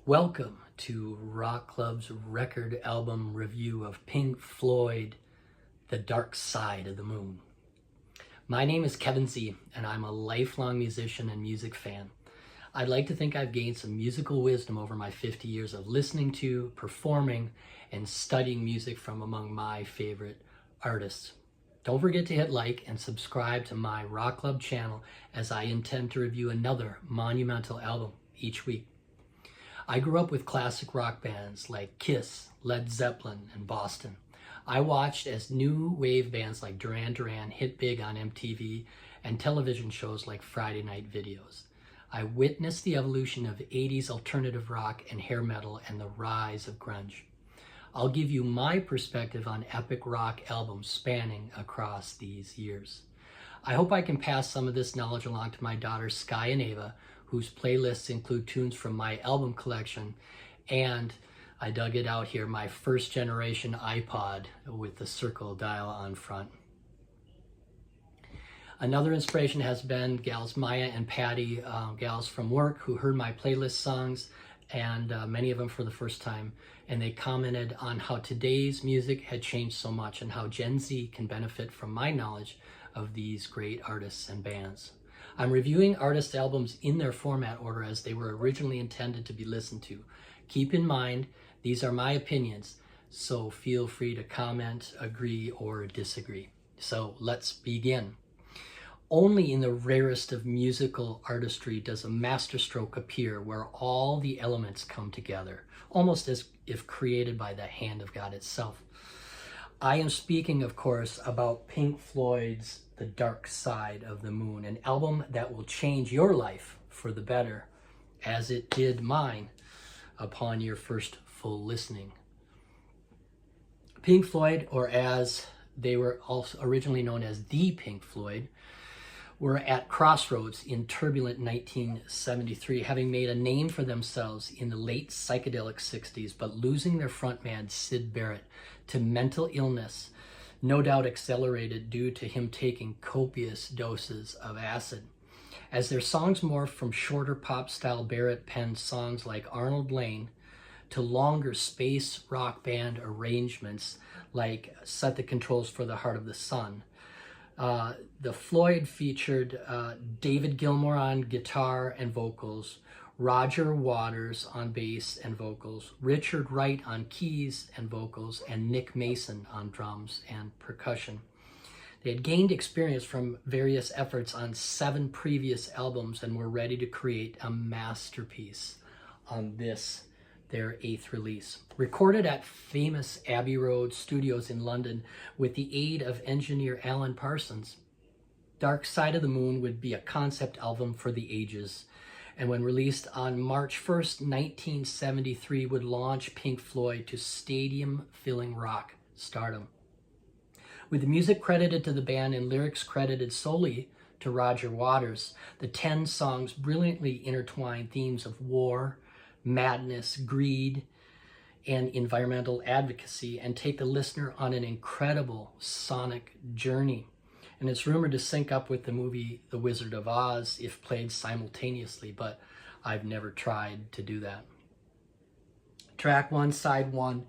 Welcome to Rock Club's record album review of Pink Floyd, The Dark Side of the Moon. My name is Kevin Z, and I'm a lifelong musician and music fan. I'd like to think I've gained some musical wisdom over my 50 years of listening to, performing, and studying music from among my favorite artists. Don't forget to hit like and subscribe to my Rock Club channel, as I intend to review another monumental album each week. I grew up with classic rock bands like Kiss, Led Zeppelin, and Boston. I watched as new wave bands like Duran Duran hit big on MTV and television shows like Friday Night Videos. I witnessed the evolution of 80s alternative rock and hair metal and the rise of grunge. I'll give you my perspective on epic rock albums spanning across these years. I hope I can pass some of this knowledge along to my daughters Sky and Ava, whose playlists include tunes from my album collection, and I dug it out here, my first generation iPod with the circle dial on front. Another inspiration has been gals Maya and Patty, gals from work who heard my playlist songs, and many of them for the first time, and they commented on how today's music had changed so much and how Gen Z can benefit from my knowledge of these great artists and bands. I'm reviewing artist albums in their format order as they were originally intended to be listened to. Keep in mind, these are my opinions, so feel free to comment, agree, or disagree. So let's begin. Only in the rarest of musical artistry does a masterstroke appear where all the elements come together, almost as if created by the hand of God itself. I am speaking, of course, about Pink Floyd's The Dark Side of the Moon, an album that will change your life for the better, as it did mine upon your first full listening. Pink Floyd, or as they were also originally known as the Pink Floyd, were at crossroads in turbulent 1973, having made a name for themselves in the late psychedelic 60s, but losing their frontman Syd Barrett to mental illness, no doubt accelerated due to him taking copious doses of acid. As their songs morphed from shorter pop-style Barrett-penned songs like Arnold Layne to longer space rock band arrangements like Set the Controls for the Heart of the Sun, the Floyd featured David Gilmour on guitar and vocals, Roger Waters on bass and vocals, Richard Wright on keys and vocals, and Nick Mason on drums and percussion. They had gained experience from various efforts on 7 previous albums and were ready to create a masterpiece on this, their 8th release. Recorded at famous Abbey Road Studios in London with the aid of engineer Alan Parsons, Dark Side of the Moon would be a concept album for the ages, and when released on March 1st, 1973, would launch Pink Floyd to stadium-filling rock stardom. With the music credited to the band and lyrics credited solely to Roger Waters, the 10 songs brilliantly intertwine themes of war, madness, greed, and environmental advocacy, and take the listener on an incredible sonic journey. And it's rumored to sync up with the movie The Wizard of Oz if played simultaneously, but I've never tried to do that. Track 1, side 1,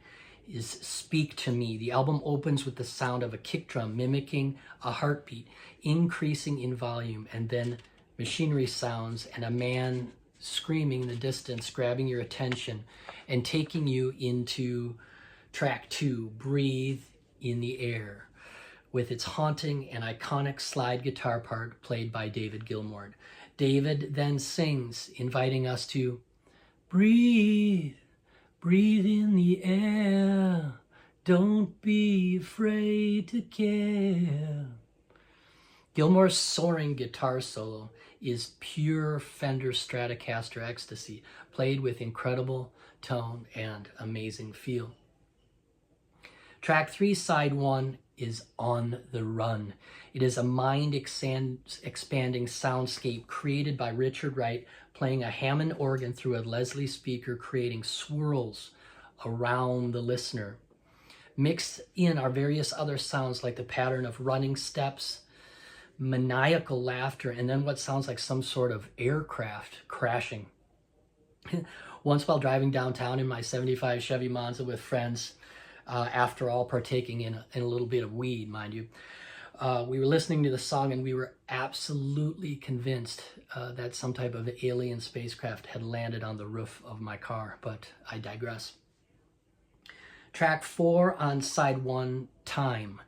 is Speak to Me. The album opens with the sound of a kick drum mimicking a heartbeat, increasing in volume, and then machinery sounds and a man screaming in the distance, grabbing your attention and taking you into track 2, Breathe in the Air, with its haunting and iconic slide guitar part played by David Gilmour. David then sings, inviting us to breathe, breathe in the air, don't be afraid to care. Gilmour's soaring guitar solo is pure Fender Stratocaster ecstasy, played with incredible tone and amazing feel. Track 3, side 1, is On the Run. It is a mind-expanding soundscape created by Richard Wright, playing a Hammond organ through a Leslie speaker, creating swirls around the listener. Mixed in are various other sounds like the pattern of running steps, maniacal laughter, and then what sounds like some sort of aircraft crashing. Once while driving downtown in my 75 Chevy Monza with friends, after all partaking in a little bit of weed, mind you, we were listening to the song and we were absolutely convinced that some type of alien spacecraft had landed on the roof of my car, but I digress. Track 4 on side 1, Time.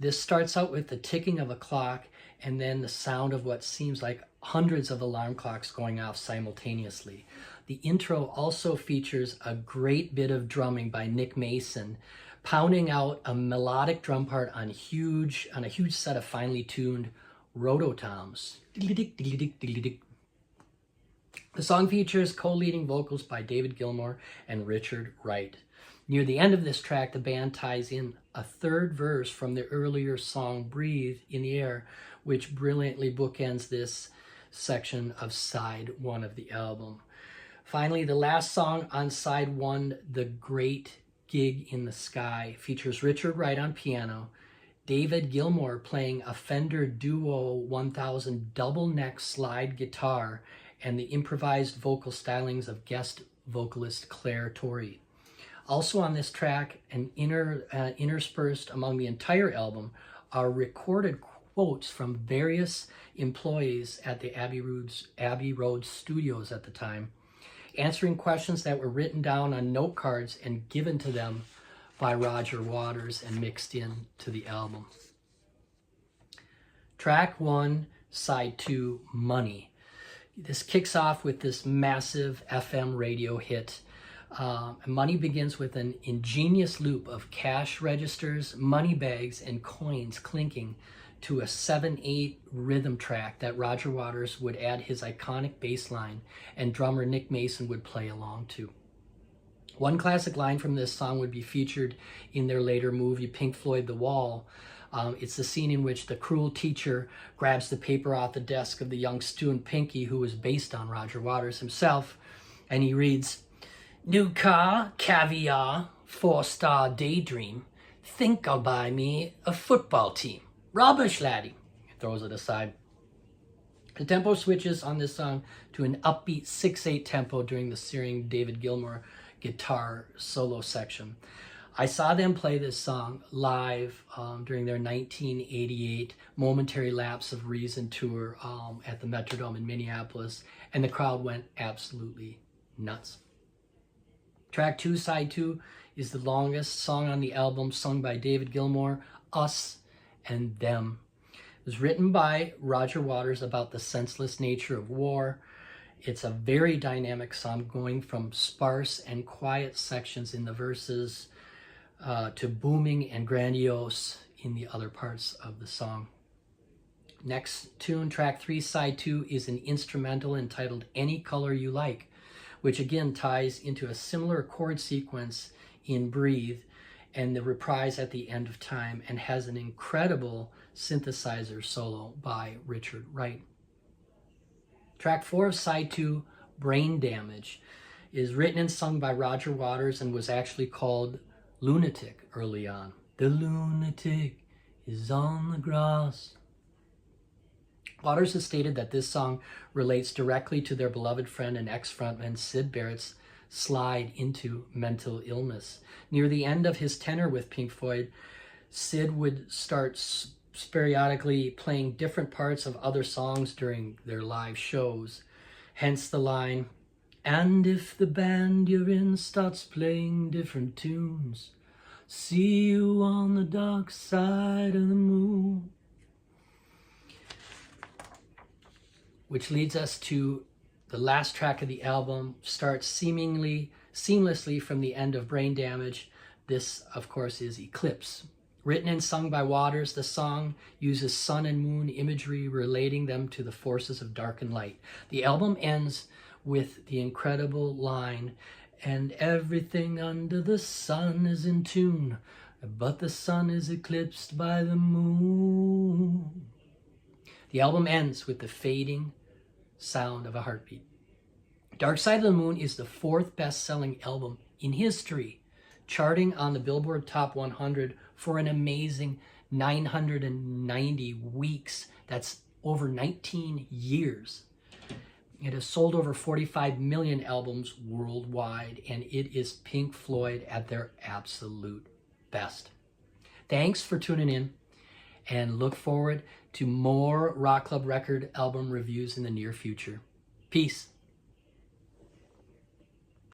This starts out with the ticking of a clock and then the sound of what seems like hundreds of alarm clocks going off simultaneously. The intro also features a great bit of drumming by Nick Mason, pounding out a melodic drum part on a huge set of finely tuned rototoms. The song features co-leading vocals by David Gilmour and Richard Wright. Near the end of this track, the band ties in a third verse from the earlier song Breathe in the Air, which brilliantly bookends this section of side 1 of the album. Finally, the last song on side 1, The Great Gig in the Sky, features Richard Wright on piano, David Gilmour playing a Fender Duo 1000 double neck slide guitar, and the improvised vocal stylings of guest vocalist Claire Torrey. Also on this track, and interspersed among the entire album, are recorded quotes from various employees at the Abbey Road studios at the time, answering questions that were written down on note cards and given to them by Roger Waters and mixed in to the album. Track 1, side 2, Money. This kicks off with this massive FM radio hit. Money begins with an ingenious loop of cash registers, money bags, and coins clinking to a 7/8 rhythm track that Roger Waters would add his iconic bass line and drummer Nick Mason would play along to. One classic line from this song would be featured in their later movie Pink Floyd The Wall. It's the scene in which the cruel teacher grabs the paper off the desk of the young student Pinky, who was based on Roger Waters himself, and he reads, "New car, caviar, 4-star daydream. Think I'll buy me a football team. Rubbish, laddie." He throws it aside. The tempo switches on this song to an upbeat 6/8 tempo during the searing David Gilmour guitar solo section. I saw them play this song live during their 1988 Momentary Lapse of Reason tour at the Metrodome in Minneapolis, and the crowd went absolutely nuts. Track 2, side 2, is the longest song on the album, sung by David Gilmour, Us and Them. It was written by Roger Waters about the senseless nature of war. It's a very dynamic song, going from sparse and quiet sections in the verses to booming and grandiose in the other parts of the song. Next tune, track 3, side 2, is an instrumental entitled Any Color You Like, which again ties into a similar chord sequence in Breathe and the reprise at the end of Time, and has an incredible synthesizer solo by Richard Wright. Track 4 of side 2, Brain Damage, is written and sung by Roger Waters and was actually called Lunatic early on. The lunatic is on the grass. Waters has stated that this song relates directly to their beloved friend and ex-frontman Syd Barrett's slide into mental illness. Near the end of his tenure with Pink Floyd, Syd would start periodically playing different parts of other songs during their live shows. Hence the line, "And if the band you're in starts playing different tunes, see you on the dark side of the moon." Which leads us to the last track of the album, starts seamlessly from the end of Brain Damage. This, of course, is Eclipse. Written and sung by Waters, the song uses sun and moon imagery, relating them to the forces of dark and light. The album ends with the incredible line, "And everything under the sun is in tune, but the sun is eclipsed by the moon." The album ends with the fading sound of a heartbeat. Dark Side of the Moon is the 4th best-selling album in history, charting on the Billboard Top 100 for an amazing 990 weeks. That's over 19 years. It has sold over 45 million albums worldwide, and it is Pink Floyd at their absolute best. Thanks for tuning in, and look forward to more Rock Club record album reviews in the near future. Peace.